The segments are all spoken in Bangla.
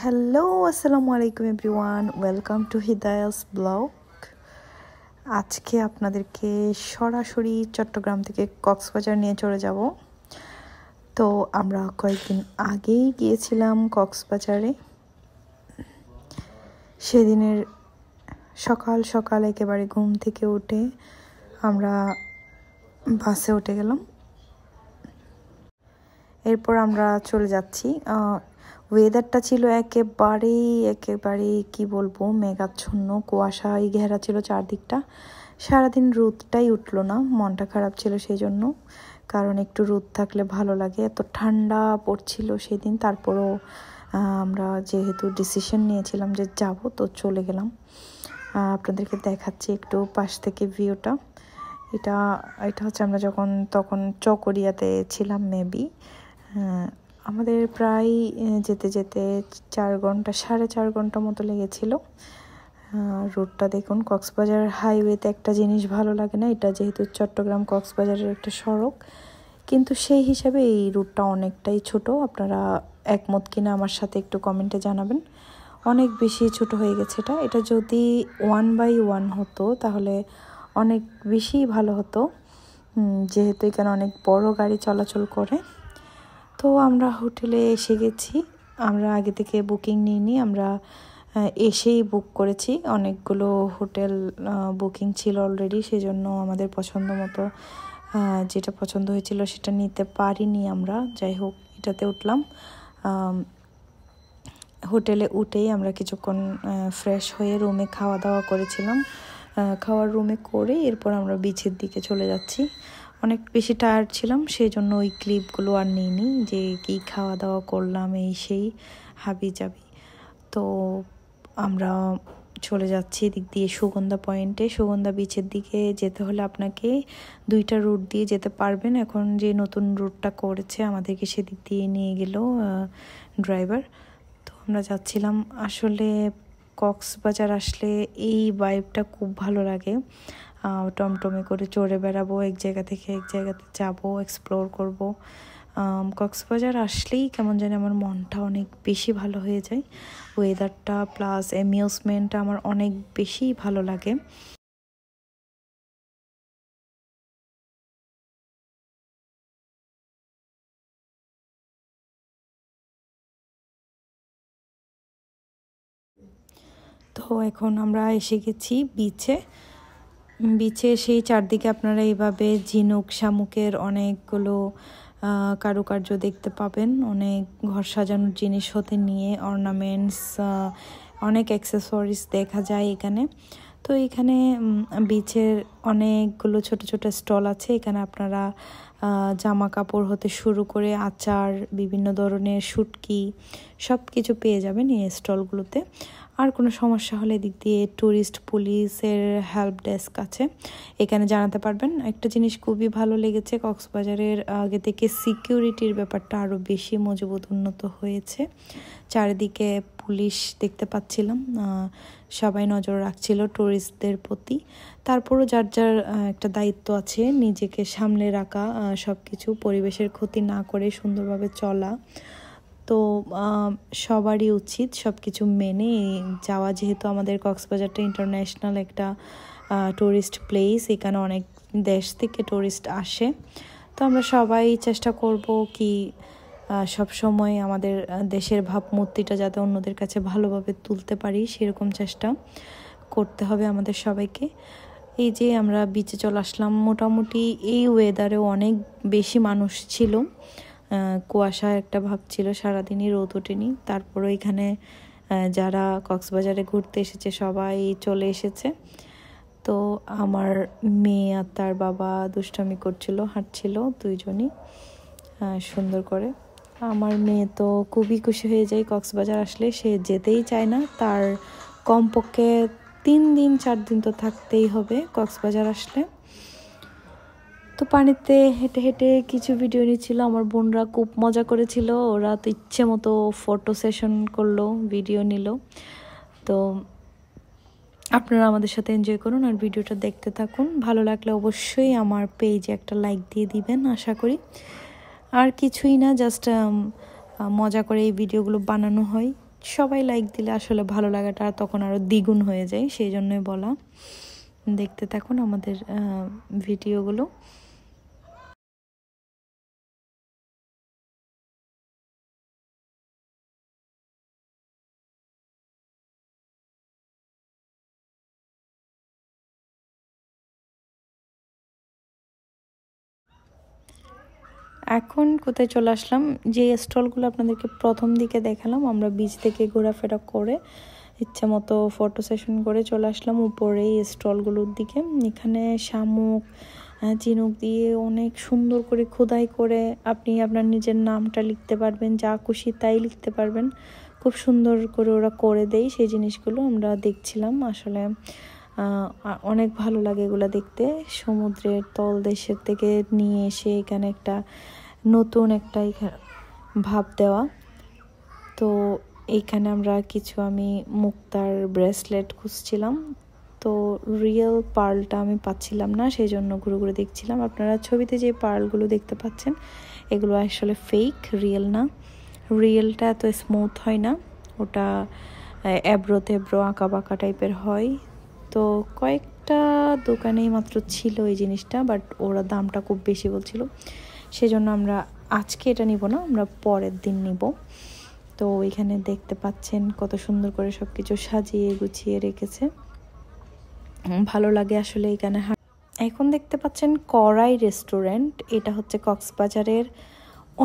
হ্যালো, আসসালামু আলাইকুম এভরিওয়ান, ওয়েলকাম টু হিদায়াস ব্লগ। আজকে আপনাদেরকে সরাসরি চট্টগ্রাম থেকে কক্সবাজার নিয়ে চলে যাব। তো আমরা কয়েকদিন আগেই গিয়েছিলাম কক্সবাজারে। সেদিনের সকাল সকাল একেবারে ঘুম থেকে উঠে আমরা বাসে উঠে গেলাম। এরপর আমরা চলে যাচ্ছি। ওয়েদারটা ছিল একেবারেই কি বলবো, মেঘাচ্ছন্ন, কুয়াশায় ঘেরা ছিল চারদিকটা। সারাদিন রোদটাই উঠলো না, মনটা খারাপ ছিল সেই জন্য, কারণ একটু রোদ থাকলে ভালো লাগে। এত ঠান্ডা পড়ছিল সেদিন। তারপরও আমরা যেহেতু ডিসিশন নিয়েছিলাম যে যাব, তো চলে গেলাম। আপনাদেরকে দেখাচ্ছি একটু পাশ থেকে ভিউটা। এটা হচ্ছে আমরা তখন চকরিয়াতে ছিলাম মেবি। আমাদের প্রায় যেতে যেতে 4.5 ঘন্টা মতো লেগেছিল। রোডটা দেখুন, কক্সবাজার হাইওয়েতে একটা জিনিস ভালো লাগে না, এটা যেহেতু চট্টগ্রাম কক্সবাজারের একটা সড়ক, কিন্তু সেই হিসাবে এই রুটটা অনেকটাই ছোট। আপনারা একমত কিনা আমার সাথে একটু কমেন্টে জানাবেন। অনেক বেশি ছোট হয়ে গেছে এটা যদি 1/1 হতো তাহলে অনেক বেশি ভালো হতো, যেহেতু এখানে অনেক বড় গাড়ি চলাচল করে। তো আমরা হোটেলে এসে গেছি। আমরা আগে থেকে বুকিং নিইনি, আমরা এসেই বুক করেছি। অনেকগুলো হোটেল বুকিং ছিল অলরেডি, সেজন্য আমাদের পছন্দ মতো যেটা পছন্দ হয়েছিল সেটা নিতে পারিনি আমরা। যাই হোক, এটাতে উঠলাম। হোটেলে উঠেই আমরা কিছুক্ষণ ফ্রেশ হয়ে রুমে খাওয়া দাওয়া করেছিলাম। খাওয়ার রুমে করে এরপর আমরা বিচের দিকে চলে যাচ্ছি। অনেক বেশি টায়ার্ড ছিলাম, সেই জন্য ওই ক্লিপগুলো আর নিইনি যে কি খাওয়া দাওয়া করলাম এই সেই হাবি জাবি। তো আমরা চলে যাচ্ছি এদিক দিয়ে সুগন্ধা পয়েন্টে। সুগন্ধা বিচের দিকে যেতে হলে আপনাকে 2টা রুট দিয়ে যেতে পারবেন। এখন যে নতুন রুটটা করেছে আমাদেরকে সেদিক দিয়ে নিয়ে গেল ড্রাইভার। তো আমরা যাচ্ছিলাম। আসলে কক্সবাজার আসলে এই ভাইবটা খুব ভালো লাগে। টমটমে করে চড়ে বেড়াবো, এক জায়গা থেকে এক জায়গাতে যাবো, এক্সপ্লোর করব। কক্সবাজার আসলেই কেমন জানি আমার মনটা অনেক বেশি ভালো হয়ে যায়। ওয়েদারটা প্লাস অ্যামিউজমেন্টটা আমার অনেক বেশি ভালো লাগে। তো এখন আমরা এসে গেছি বিচে সেই চারদিকে আপনারা এইভাবে ঝিনুক শামুকের অনেকগুলো কারুকার্য দেখতে পাবেন। অনেক ঘর সাজানোর জিনিস হতে নিয়ে অর্নামেন্টস, অনেক অ্যাক্সেসরিজ দেখা যায় এখানে। তো এখানে বিচের অনেকগুলো ছোট ছোট স্টল আছে। এখানে আপনারা জামা কাপড় হতে শুরু করে আচার, বিভিন্ন ধরনের শুটকি সব কিছু পেয়ে যাবেন এই স্টলগুলোতে। আর কোনো সমস্যা হলে এদিক দিয়ে ট্যুরিস্ট পুলিশের হেল্প ডেস্ক আছে, এখানে জানাতে পারবেন। একটা জিনিস খুবই ভালো লেগেছে, কক্সবাজারের আগে থেকে সিকিউরিটির ব্যাপারটা আরও বেশি মজবুত উন্নত হয়েছে। চারিদিকে পুলিশ দেখতে পাচ্ছিলাম, সবাই নজর রাখছিল ট্যুরিস্টদের প্রতি। তারপরও যার যার একটা দায়িত্ব আছে নিজেকে সামলে রাখা, সব কিছু পরিবেশের ক্ষতি না করে সুন্দরভাবে চলা। তো সবারই উচিত সব কিছু মেনে যাওয়া, যেহেতু আমাদের কক্সবাজারটা ইন্টারন্যাশনাল একটা টুরিস্ট প্লেস, এখানে অনেক দেশ থেকে টুরিস্ট আসে। তো আমরা সবাই চেষ্টা করব কি সব সময় আমাদের দেশের ভাবমূর্তিটা যাতে অন্যদের কাছে ভালোভাবে তুলতে পারি, সেরকম চেষ্টা করতে হবে আমাদের সবাইকে। এই যে আমরা বিচে চলে আসলাম, মোটামুটি এই ওয়েদারেও অনেক বেশি মানুষ ছিল। কুয়াশা একটা ভাব ছিল, সারাদিনই রোদ ওঠেনি। তারপরও এখানে যারা কক্সবাজারে ঘুরতে এসেছে সবাই চলে এসেছে। তো আমার মেয়ে আর তার বাবা দুষ্টামি করছিল, হাঁটছিল দুইজনই সুন্দর করে। আমার মেয়ে তো খুবই খুশি হয়ে যায় কক্সবাজার আসলে, সে যেতেই চায় না। তার কমপক্ষে 3 দিন 4 দিন তো থাকতেই হবে কক্সবাজার আসলে। তো পানিতে হেঁটে হেঁটে কিছু ভিডিও নিচ্ছিল, আমার বোনরা খুব মজা করেছিল। ওরা তো ইচ্ছে মতো ফটো সেশন করলো, ভিডিও নিল। তো আপনারা আমাদের সাথে এনজয় করুন আর ভিডিওটা দেখতে থাকুন। ভালো লাগলে অবশ্যই আমার পেজে একটা লাইক দিয়ে দিবেন আশা করি। আর কিছুই না, জাস্ট মজা করে এই ভিডিওগুলো বানানো হয়। সবাই লাইক দিলে আসলে ভালো লাগাটা তখন আরও দ্বিগুণ হয়ে যায়, সেই জন্যই বলা। দেখতে থাকুন আমাদের ভিডিওগুলো। এখন কোথায় চলে আসলাম, যে স্টলগুলো আপনাদেরকে প্রথম দিকে দেখালাম, আমরা বিচ থেকে ঘোরাফেরা করে ইচ্ছা মতো ফটো সেশন করে চলে আসলাম উপরে এই স্টলগুলোর দিকে। এখানে শামুক চিনুক দিয়ে অনেক সুন্দর করে খোদাই করে আপনি আপনার নিজের নামটা লিখতে পারবেন, যা খুশি তাই লিখতে পারবেন। খুব সুন্দর করে ওরা করে দেয় সেই জিনিসগুলো আমরা দেখছিলাম। আসলে অনেক ভালো লাগে এগুলো দেখতে। সমুদ্রের তলদেশের থেকে নিয়ে এসে এখানে একটা নতুন একটা ভাব দেওয়া। তো এইখানে আমরা কিছু আমি মুক্তার ব্রেসলেট খুঁজছিলাম, তো রিয়েল পার্লটা আমি পাচ্ছিলাম না, সেই জন্য ঘুরে ঘুরে দেখছিলাম। আপনারা ছবিতে যে পার্লগুলো দেখতে পাচ্ছেন এগুলো আসলে ফেক, রিয়েল না। রিয়েলটা এত স্মুথ হয় না, ওটা এবড়ো তেবড়ো আঁকা বাঁকা টাইপের হয়। তো কয়েকটা দোকানেই মাত্র ছিল এই জিনিসটা, বাট ওরা দামটা খুব বেশি বলছিল, সেজন্য আমরা আজকে এটা নিব না, আমরা পরের দিন নিব। তো এখানে দেখতে পাচ্ছেন কত সুন্দর করে সব কিছু সাজিয়ে গুছিয়ে রেখেছে, ভালো লাগে আসলে এখানে। এখন দেখতে পাচ্ছেন করাই রেস্টুরেন্ট, এটা হচ্ছে কক্সবাজারের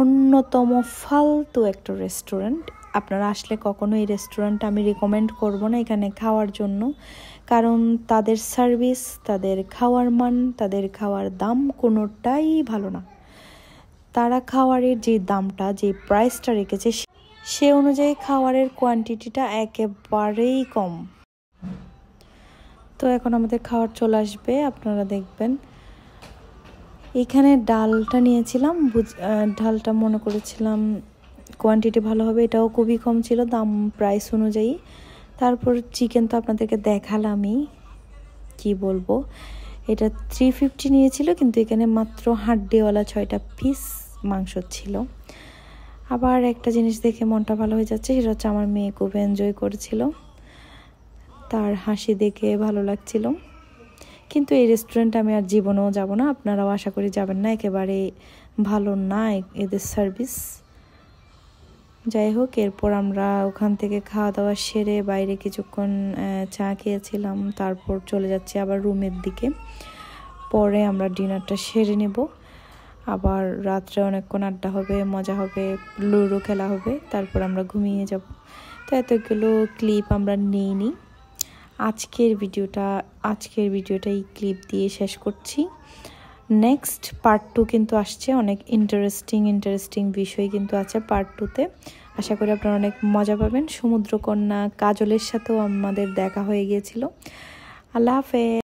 অন্যতম ফালতু একটা রেস্টুরেন্ট। আপনারা আসলে কখনো এই রেস্টুরেন্টটা আমি রিকমেন্ড করব না এখানে খাওয়ার জন্য, কারণ তাদের সার্ভিস, তাদের খাওয়ার মান, তাদের খাওয়ার দাম কোনোটাই ভালো না। তারা খাওয়ারের যে দামটা, যে প্রাইসটা রেখেছে সে অনুযায়ী খাওয়ারের কোয়ান্টিটিটা একেবারেই কম। তো এখন আমাদের খাওয়ার চলে আসবে, আপনারা দেখবেন। এখানে ডালটা নিয়েছিলাম, ডালটা মনে করেছিলাম কোয়ান্টিটি ভালো হবে, এটাও খুবই কম ছিল দাম প্রাইস অনুযায়ী। তারপর চিকেন তো আপনাদেরকে দেখালামই, কি বলবো, এটা 350 নিয়েছিল, কিন্তু এখানে মাত্র হাড্ডিওয়ালা 6টা পিস মাংস ছিল। আবার একটা জিনিস দেখে মনটা ভালো হয়ে যাচ্ছে, সেটা হচ্ছে আমার মেয়ে খুব এনজয় করেছিল, তার হাসি দেখে ভালো লাগছিল। কিন্তু এই রেস্টুরেন্টে আমি আর জীবনেও যাব না, আপনারাও আশা করি যাবেন না, একেবারে ভালো না এদের সার্ভিস। যাই হোক, এরপর আমরা ওখান থেকে খাওয়া দাওয়া সেরে বাইরে কিছুক্ষণ চা খেয়েছিলাম, তারপর চলে যাচ্ছি আবার রুমের দিকে। পরে আমরা ডিনারটা সেরে নেব, আবার রাত্রে অনেকক্ষণ আড্ডা হবে, মজা হবে, লুডো খেলা হবে, তারপর আমরা ঘুমিয়ে যাব। তো এতগুলো ক্লিপ আমরা নিইনি। আজকের ভিডিওটা এই ক্লিপ দিয়ে শেষ করছি। নেক্সট পার্ট 2 কিন্তু আসছে, অনেক ইন্টারেস্টিং বিষয় কিন্তু আছে পার্ট 2-তে। আশা করি আপনারা অনেক মজা পাবেন। সমুদ্রকন্যা কাজলের সাথেও আমাদের দেখা হয়ে গিয়েছিল। আল্লাহ হাফেজ।